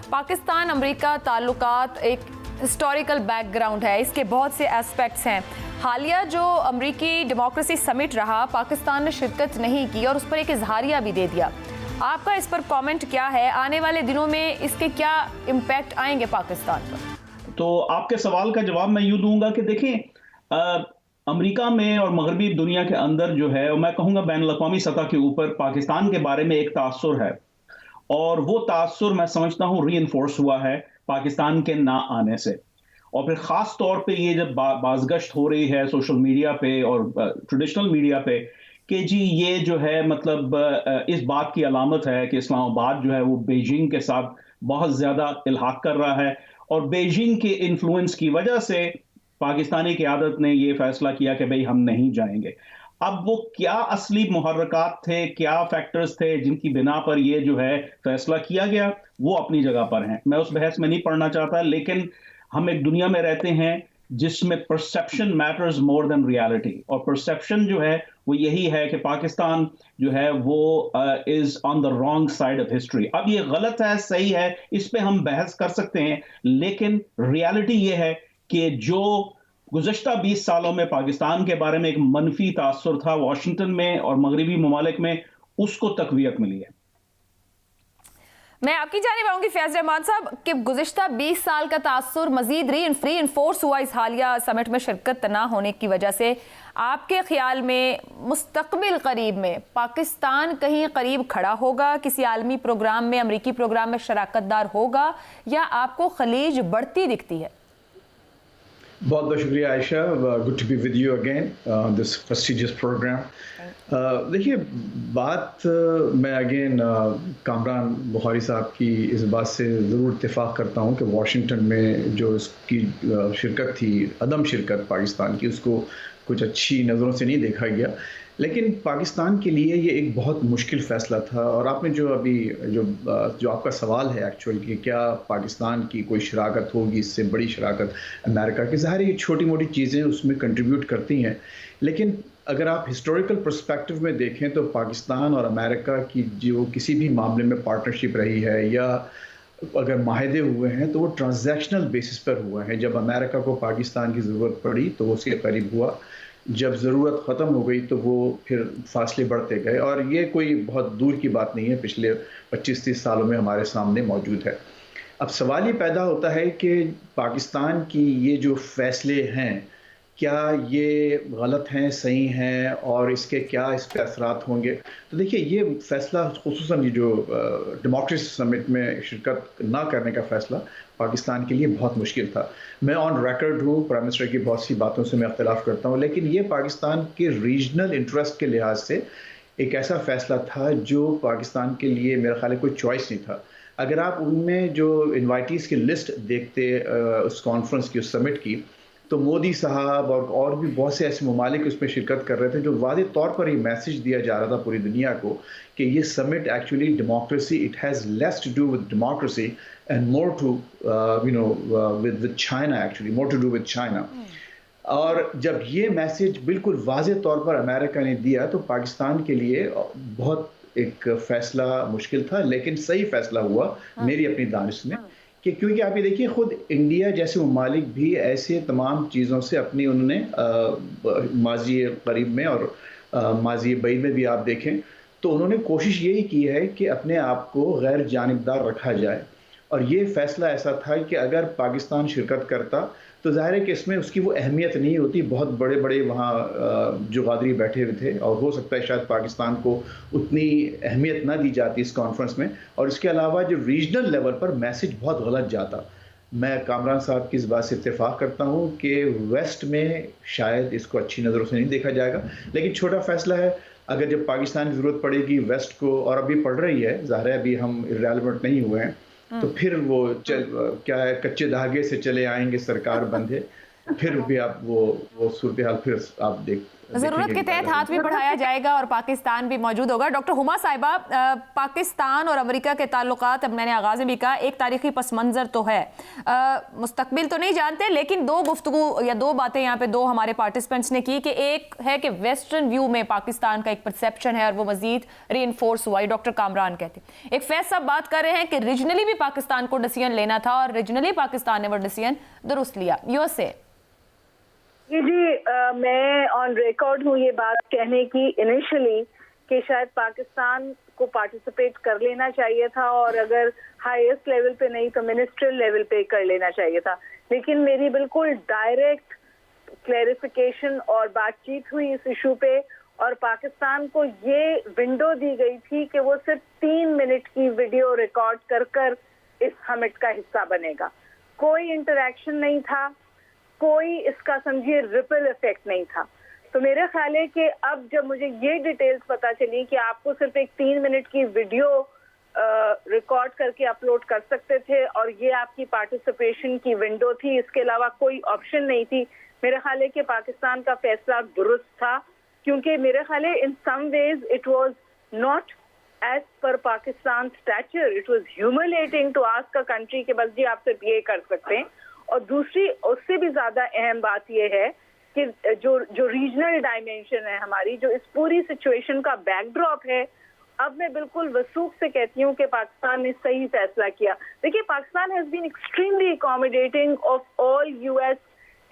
پاکستان امریکہ تعلقات ایک historical back ground ہے، اس کے بہت سے اسپیکٹس ہیں۔ حالیہ جو امریکی ڈیموکریسی سمٹ رہا، پاکستان نے شرکت نہیں کی اور اس پر ایک اظہاریہ بھی دے دیا۔ آپ کا اس پر کامنٹ کیا ہے؟ آنے والے دنوں میں اس کے کیا امپیکٹ آئیں گے پاکستان پر؟ تو آپ کے سوال کا جواب میں یوں دوں گا کہ دیکھیں، امریکہ میں اور مغربی دنیا کے اندر جو ہے، اور میں کہوں گا بین الاقوامی سطح کے اوپر پاکستان کے بارے میں ایک تاثر ہے، اور وہ تاثر میں سمجھتا ہوں ری انفورس ہوا ہے پاکستان کے نہ آنے سے۔ اور پھر خاص طور پہ یہ جب بازگشت ہو رہی ہے سوشل میڈیا پہ اور ٹریڈیشنل میڈیا پہ کہ جی یہ جو ہے مطلب اس بات کی علامت ہے کہ اسلام آباد جو ہے وہ بیجنگ کے ساتھ بہت زیادہ الحاق کر رہا ہے، اور بیجنگ کے انفلوئنس کی وجہ سے پاکستانی قیادت نے یہ فیصلہ کیا کہ بھئی ہم نہیں جائیں گے۔ اب وہ کیا اصلی محرکات تھے، کیا فیکٹرز تھے جن کی بنا پر یہ جو ہے فیصلہ کیا گیا، وہ اپنی جگہ پر ہیں، میں اس بحث میں نہیں پڑھنا چاہتا، لیکن ہم ایک دنیا میں رہتے ہیں جس میں پرسیپشن میٹرز مور دین ریالٹی، اور پرسیپشن جو ہے وہ یہی ہے کہ پاکستان جو ہے وہ is on the wrong side of history. اب یہ غلط ہے صحیح ہے، اس پہ ہم بحث کر سکتے ہیں، لیکن ریالٹی یہ ہے کہ جو گزشتہ 20 سالوں میں پاکستان کے بارے میں ایک منفی تاثر تھا واشنگٹن میں اور مغربی ممالک میں، اس کو تقویت ملی ہے۔ میں آپ کی جانب آؤں گی فیاض رحمان صاحب کہ گزشتہ 20 سال کا تاثر مزید ری انفورس ہوا اس حالیہ سمٹ میں شرکت نہ ہونے کی وجہ سے۔ آپ کے خیال میں مستقبل قریب میں پاکستان کہیں قریب کھڑا ہوگا، کسی عالمی پروگرام میں، امریکی پروگرام میں شراکت دار ہوگا، یا آپ کو خلیج بڑھتی دکھتی ہے؟ بہت بہت شکریہ Ayesha, good to be with you again this prestigious programme. دیکھیے بات میں اگین کامران بخاری صاحب کی اس بات سے ضرور اتفاق کرتا ہوں کہ واشنگٹن میں جو اس کی شرکت تھی، عدم شرکت پاکستان کی، اس کو کچھ اچھی نظروں سے نہیں دیکھا گیا، لیکن پاکستان کے لیے یہ ایک بہت مشکل فیصلہ تھا۔ اور آپ نے جو ابھی جو آپ کا سوال ہے ایکچوئل کہ کیا پاکستان کی کوئی شراکت ہوگی، اس سے بڑی شراکت امریکہ کی، ظاہر ہے یہ چھوٹی موٹی چیزیں اس میں کنٹریبیوٹ کرتی ہیں، لیکن اگر آپ ہسٹوریکل پرسپیکٹو میں دیکھیں تو پاکستان اور امریکہ کی جو کسی بھی معاملے میں پارٹنرشپ رہی ہے یا اگر معاہدے ہوئے ہیں تو وہ ٹرانزیکشنل بیسس پر ہوئے ہیں۔ جب امریکہ کو پاکستان کی ضرورت پڑی تو وہ اس کے قریب ہوا، جب ضرورت ختم ہو گئی تو وہ پھر فاصلے بڑھتے گئے، اور یہ کوئی بہت دور کی بات نہیں ہے، پچھلے 25-30 سالوں میں ہمارے سامنے موجود ہے۔ اب سوال یہ پیدا ہوتا ہے کہ پاکستان کی یہ جو فیصلے ہیں کیا یہ غلط ہیں، صحیح ہیں، اور اس کے کیا اس پہ اثرات ہوں گے؟ تو دیکھیے یہ فیصلہ خصوصاً یہ جو ڈیموکریسی سمٹ میں شرکت نہ کرنے کا فیصلہ پاکستان کے لیے بہت مشکل تھا۔ میں آن ریکارڈ ہوں، پرائم منسٹر کی بہت سی باتوں سے میں اختلاف کرتا ہوں، لیکن یہ پاکستان کے ریجنل انٹرسٹ کے لحاظ سے ایک ایسا فیصلہ تھا جو پاکستان کے لیے میرا خیال ہے کوئی چوائس نہیں تھا۔ اگر آپ ان میں جو انوائٹیز کی لسٹ دیکھتے اس کانفرنس کی، اس سمٹ کی، تو مودی صاحب اور بھی بہت سے ایسے ممالک اس میں شرکت کر رہے تھے جو واضح طور پر یہ میسج دیا جا رہا تھا پوری دنیا کو کہ یہ summit actually democracy, it has less to do with democracy and more to with China, actually more to do with China. اور جب یہ میسج بالکل واضح طور پر امریکہ نے دیا تو پاکستان کے لیے بہت ایک فیصلہ مشکل تھا، لیکن صحیح فیصلہ ہوا میری اپنی دانش میں، کہ کیونکہ آپ یہ دیکھیے خود انڈیا جیسے ممالک بھی ایسے تمام چیزوں سے اپنی انہوں نے ماضی قریب میں اور ماضی بعید میں بھی آپ دیکھیں تو انہوں نے کوشش یہی کی ہے کہ اپنے آپ کو غیر جانبدار رکھا جائے، اور یہ فیصلہ ایسا تھا کہ اگر پاکستان شرکت کرتا تو ظاہر ہے کہ اس میں اس کی وہ اہمیت نہیں ہوتی، بہت بڑے بڑے وہاں جو غادری بیٹھے ہوئے تھے، اور ہو سکتا ہے شاید پاکستان کو اتنی اہمیت نہ دی جاتی اس کانفرنس میں، اور اس کے علاوہ جو ریجنل لیول پر میسج بہت غلط جاتا۔ میں کامران صاحب کی اس بات سے اتفاق کرتا ہوں کہ ویسٹ میں شاید اس کو اچھی نظروں سے نہیں دیکھا جائے گا، لیکن چھوٹا فیصلہ ہے، اگر جب پاکستان کی ضرورت پڑے گی ویسٹ کو، اور ابھی پڑ رہی ہے، ظاہر ہے ابھی ہم ریلیونٹ نہیں ہوئے ہیں، تو پھر وہ کیا ہے، کچے دھاگے سے چلے آئیں گے سرکار بندھے، پھر بھی آپ وہ صورتحال پھر آپ ضرورت کے تحت ہاتھ بھی بڑھایا جائے گا اور پاکستان بھی موجود ہوگا. ڈاکٹر ہما صاحبہ, پاکستان اور امریکہ کے تعلقات, اب میں نے آغاز میں بھی کہا, ایک تاریخی پس منظر تو ہے, مستقبل تو نہیں جانتے, لیکن دو گفتگو یا دو باتیں یہاں پہ دو ہمارے پارٹیسپینٹس نے کی کہ ایک ہے کہ ویسٹرن ویو میں پاکستان کا ایک پرسیپشن ہے اور وہ مزید ری انفورس ہوا. ڈاکٹر کامران کہتے ہیں. ایک فیض صاحب بات کر رہے ہیں کہ ریجنلی بھی پاکستان کو ڈیسیژن لینا تھا اور ریجنلی پاکستان نے وہ ڈیسیژن درست لیا. یو سے جی میں آن ریکارڈ ہوں یہ بات کہنے کی انیشلی کہ شاید پاکستان کو پارٹیسپیٹ کر لینا چاہیے تھا, اور اگر ہائیسٹ لیول پہ نہیں تو منسٹریل لیول پہ کر لینا چاہیے تھا. لیکن میری بالکل ڈائریکٹ کلیریفیکیشن اور بات چیت ہوئی اس ایشو پہ, اور پاکستان کو یہ ونڈو دی گئی تھی کہ وہ صرف 3 منٹ کی ویڈیو ریکارڈ کر کر اس سمٹ کا حصہ بنے گا. کوئی انٹریکشن نہیں تھا, کوئی اس کا سمجھیے ریپل ایفیکٹ نہیں تھا. تو میرے خیال ہے کہ اب جب مجھے یہ ڈیٹیلز پتا چلی کہ آپ کو صرف ایک 3 منٹ کی ویڈیو ریکارڈ کر کے اپلوڈ کر سکتے تھے اور یہ آپ کی پارٹیسپیشن کی ونڈو تھی, اس کے علاوہ کوئی آپشن نہیں تھی, میرے خیال ہے کہ پاکستان کا فیصلہ درست تھا. کیونکہ میرے خیال ہے in some ways it was not as per Pakistan stature, it was humiliating to ask a country کہ بس جی آپ صرف یہ کر سکتے ہیں. اور دوسری اس سے بھی زیادہ اہم بات یہ ہے کہ جو ریجنل ڈائمینشن ہے ہماری, جو اس پوری سچویشن کا بیک ڈراپ ہے, اب میں بالکل وثوق سے کہتی ہوں کہ پاکستان نے صحیح فیصلہ کیا. دیکھیے Pakistan has been extremely accommodating of all U S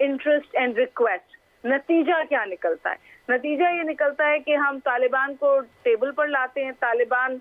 interest and request. نتیجہ کیا نکلتا ہے؟ نتیجہ یہ نکلتا ہے کہ ہم طالبان کو ٹیبل پر لاتے ہیں, طالبان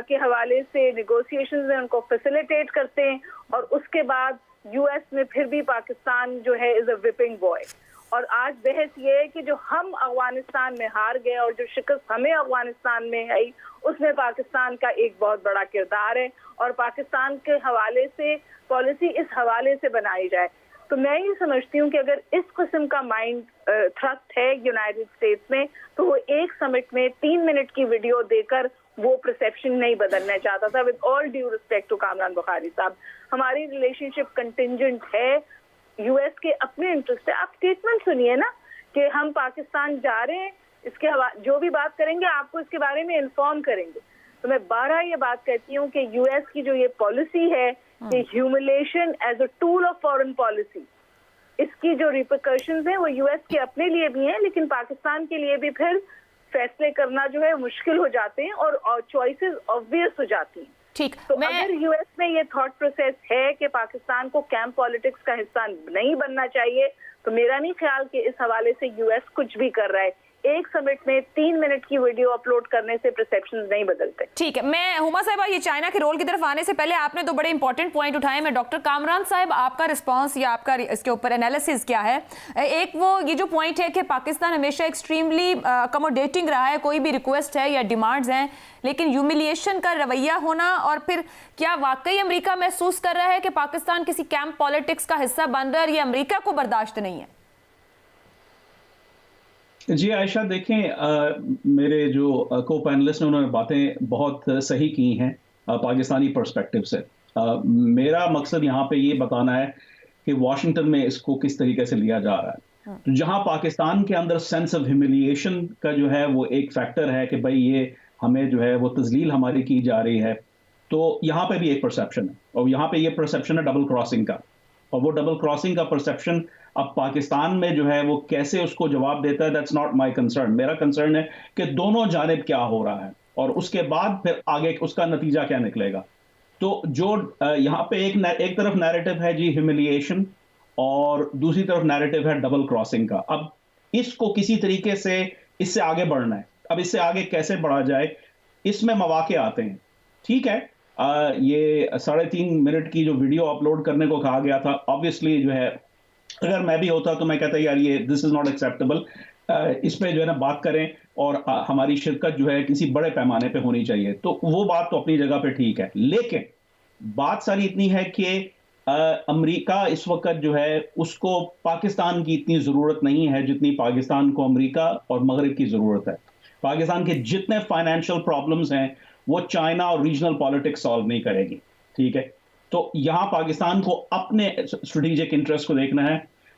کے حوالے سے نیگوسیشنز میں ان کو فیسیلیٹیٹ کرتے ہیں, اور اس کے بعد یو ایس میں پھر بھی پاکستان جو ہے از اے وپنگ بوائے. اور آج بحث یہ ہے کہ جو ہم افغانستان میں ہار گئے اور جو شکست ہمیں افغانستان میں آئی, اس میں پاکستان کا ایک بہت بڑا کردار ہے, اور پاکستان کے حوالے سے پالیسی اس حوالے سے بنائی جائے. تو میں یہ سمجھتی ہوں کہ اگر اس قسم کا مائنڈ تھرسٹ ہے یونائٹڈ اسٹیٹس میں, تو وہ ایک سمٹ میں 3 منٹ کی ویڈیو دے کر وہ پرسیپشن نہیں بدلنا چاہتا تھا. With all due respect to Kamran Bukhari sahab, ہماری ریلیشن شپ کنٹینجنٹ ہے, یو ایس کے اپنے انٹرسٹ ہے. آپ اسٹیٹمنٹ سنیے نا کہ ہم پاکستان جا رہے ہیں, اس کے جو بھی بات کریں گے آپ کو اس کے بارے میں انفارم کریں گے. تو میں بارہ یہ بات کہتی ہوں کہ یو ایس کی جو یہ پالیسی ہے کہ humiliation as a tool of foreign policy, اس کی جو ریپرکشنز ہیں وہ یو ایس کے اپنے لیے بھی ہیں, لیکن پاکستان کے لیے بھی پھر فیصلے کرنا جو ہے مشکل ہو جاتے ہیں اور چوائسیز آبویس ہو جاتی ہیں. ٹھیک, تو اگر یو ایس میں یہ تھاٹ پروسیس ہے کہ پاکستان کو کیمپ پالیٹکس کا حصہ نہیں بننا چاہیے, تو میرا نہیں خیال کہ اس حوالے سے یو ایس کچھ بھی کر رہا ہے. ایک سمٹ میں 3 منٹ کی ویڈیو اپلوڈ کرنے سے پرسیپشنز نہیں بدلتے. ٹھیک ہے, میں ہما صاحبہ یہ چائنا کے رول کی طرف آنے سے پہلے آپ نے 2 بڑے امپورٹنٹ پوائنٹ اٹھائے. میں ڈاکٹر کامران صاحب آپ کا رسپانس یا آپ کا اس کے اوپر انالیسز کیا ہے؟ ایک وہ یہ جو پوائنٹ ہے کہ پاکستان ہمیشہ ایکسٹریملی اکوموڈیٹنگ رہا ہے, کوئی بھی ریکویسٹ ہے یا ڈیمانڈز ہیں, لیکن ہیوملیشن کا رویہ ہونا, اور پھر کیا واقعی امریکہ محسوس کر رہا ہے کہ پاکستان کسی کیمپ پالیٹکس کا حصہ بن رہا ہے, اور یہ امریکہ کو برداشت نہیں ہے؟ جی عائشہ, دیکھیں میرے جو کو پینلسٹ نے انہوں نے باتیں بہت صحیح کی ہیں پاکستانی پرسپیکٹو سے. میرا مقصد یہاں پہ یہ بتانا ہے کہ واشنگٹن میں اس کو کس طریقے سے لیا جا رہا ہے. جہاں پاکستان کے اندر سینس آف ہیوملیشن کا جو ہے وہ ایک فیکٹر ہے کہ بھائی یہ ہمیں جو ہے وہ تذلیل ہماری کی جا رہی ہے, تو یہاں پہ بھی ایک پرسیپشن ہے, اور یہاں پہ یہ پرسیپشن ہے ڈبل کراسنگ کا. اور وہ ڈبل کراسنگ کا پرسیپشن اب پاکستان میں جو ہے وہ کیسے اس کو جواب دیتا ہے, دیٹس ناٹ مائی کنسرن. میرا کنسرن ہے کہ دونوں جانب کیا ہو رہا ہے, اور اس کے بعد پھر آگے اس کا نتیجہ کیا نکلے گا. تو جو یہاں پہ ایک طرف نیریٹو ہے جی ہیوملیشن, اور دوسری طرف نیریٹو ہے ڈبل کراسنگ کا. اب اس کو کسی طریقے سے اس سے آگے بڑھنا ہے. اب اس سے آگے کیسے بڑھا جائے, اس میں مواقع آتے ہیں. ٹھیک ہے, یہ 3.5 منٹ کی جو ویڈیو اپلوڈ کرنے کو کہا گیا تھا, آبویسلی جو ہے اگر میں بھی ہوتا تو میں کہتا یار یہ دس از ناٹ ایکسیپٹیبل, اس پہ جو ہے نا بات کریں, اور ہماری شرکت جو ہے کسی بڑے پیمانے پہ ہونی چاہیے. تو وہ بات تو اپنی جگہ پہ ٹھیک ہے, لیکن بات ساری اتنی ہے کہ امریکہ اس وقت جو ہے اس کو پاکستان کی اتنی ضرورت نہیں ہے جتنی پاکستان کو امریکہ اور مغرب کی ضرورت ہے. پاکستان کے جتنے فائنینشیل پرابلمز ہیں وہ چائنا اور ریجنل پالیٹکس سالو نہیں کرے گی. ٹھیک ہے, تو یہاں پاکستان کو اپنے اسٹریٹجک انٹرسٹ کو دیکھنا ہے.